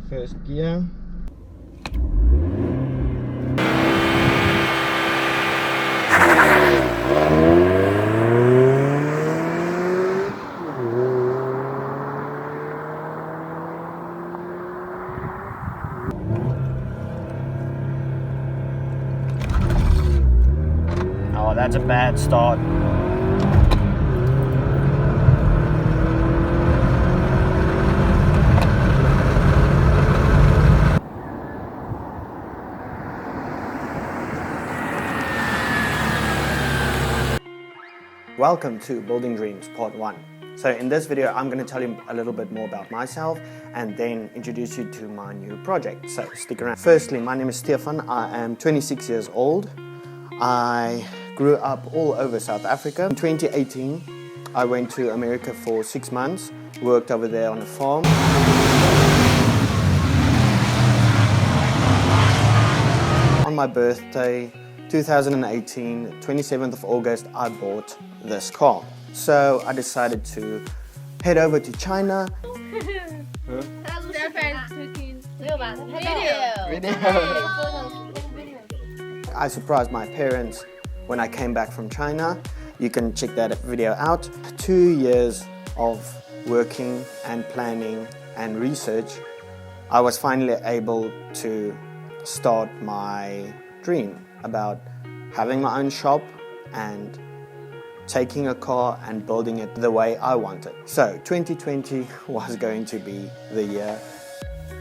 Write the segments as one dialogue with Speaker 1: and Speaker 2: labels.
Speaker 1: first gear. Oh, that's a bad start. Welcome to Building Dreams Part 1. So in this video I'm going to tell you a little bit more about myself and then introduce you to my new project. So stick around. Firstly, my name is Stefan. I am 26 years old. I grew up all over South Africa. In 2018 I went to America for 6 months, worked over there on a farm. On my birthday, 2018, 27th of August, I bought this car. So I decided to head over to China. I surprised my parents when I came back from China. You can check that video out. 2 years of working and planning and research, I was finally able to start my dream about having my own shop and taking a car and building it the way I wanted. So 2020 was going to be the year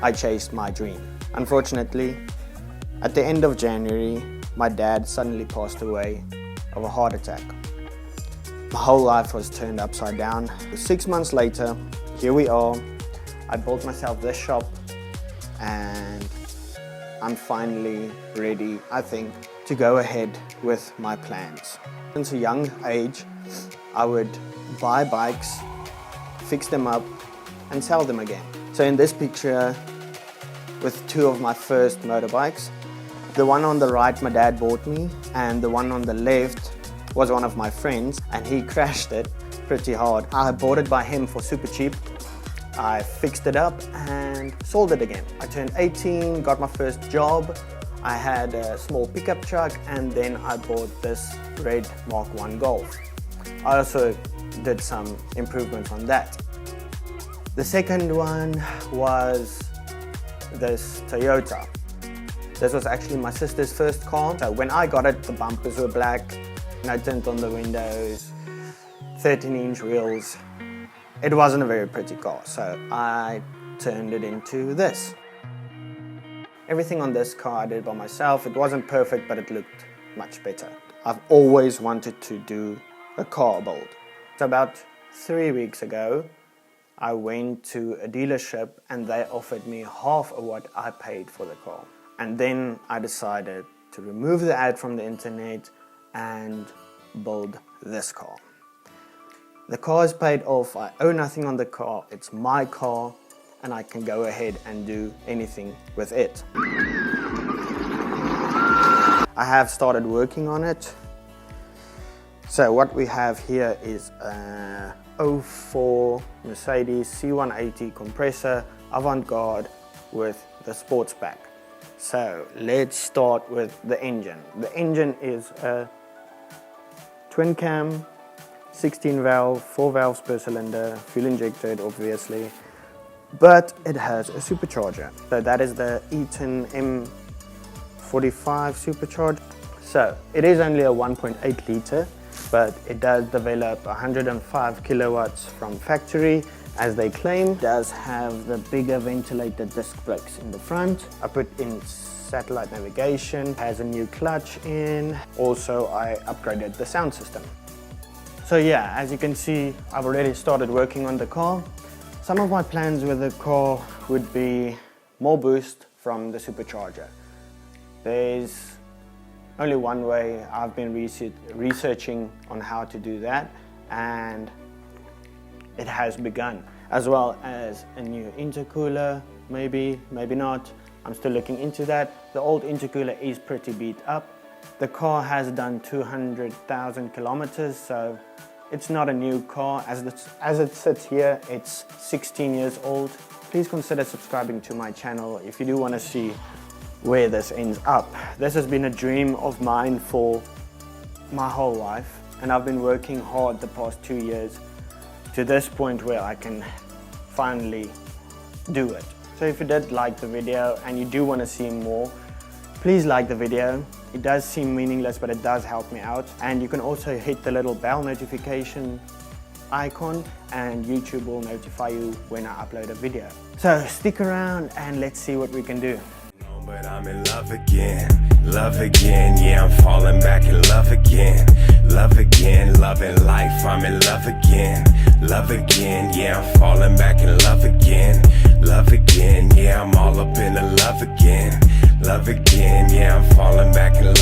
Speaker 1: I chased my dream. Unfortunately, at the end of January, my dad suddenly passed away of a heart attack. My whole life was turned upside down. 6 months later, here we are. I built myself this shop and I'm finally ready, I think, to go ahead with my plans. Since a young age, I would buy bikes, fix them up, and sell them again. So in this picture, with two of my first motorbikes, the one on the right my dad bought me, and the one on the left was one of my friends, and he crashed it pretty hard. I bought it by him for super cheap. I fixed it up and sold it again. I turned 18, got my first job. I had a small pickup truck, and then I bought this red Mark I Golf. I also did some improvements on that. The second one was this Toyota. This was actually my sister's first car. So when I got it, the bumpers were black, no tint on the windows, 13-inch wheels. It wasn't a very pretty car, so I turned it into this. Everything on this car I did by myself. It wasn't perfect, but it looked much better. I've always wanted to do a car build. So about 3 weeks ago, I went to a dealership and they offered me half of what I paid for the car. And then I decided to remove the ad from the internet and build this car. The car is paid off, I owe nothing on the car, it's my car, and I can go ahead and do anything with it. I have started working on it. So what we have here is a 04 Mercedes C180 Kompressor Avantgarde with the sports pack. So let's start with the engine. The engine is a twin cam, 16 valve, 4 valves per cylinder, fuel injected obviously, but it has a supercharger. So that is the Eaton M45 supercharger. So it is only a 1.8 litre, but it does develop 105 kilowatts from factory, as they claim. It does have the bigger ventilated disc brakes in the front. I put in satellite navigation, has a new clutch in. Also, I upgraded the sound system. So yeah, as you can see, I've already started working on the car. Some of my plans with the car would be more boost from the supercharger. There's only one way. I've been researching on how to do that, and it has begun. As well as a new intercooler, maybe not. I'm still looking into that. The old intercooler is pretty beat up. The car has done 200,000 kilometers, so it's not a new car. As it sits here, it's 16 years old. please consider subscribing to my channel if you do want to see where this ends up. This has been a dream of mine for my whole life, and I've been working hard the past 2 years to this point where I can finally do it. So if you did like the video and you do want to see more, please like the video. It does seem meaningless, but it does help me out. And you can also hit the little bell notification icon and YouTube will notify you when I upload a video. So stick around and let's see what we can do.
Speaker 2: But I'm in love again, yeah, I'm falling back in love again, loving life, I'm in love again, yeah, I'm falling back in love again, yeah, I'm all up in the love again, yeah, I'm falling back in love.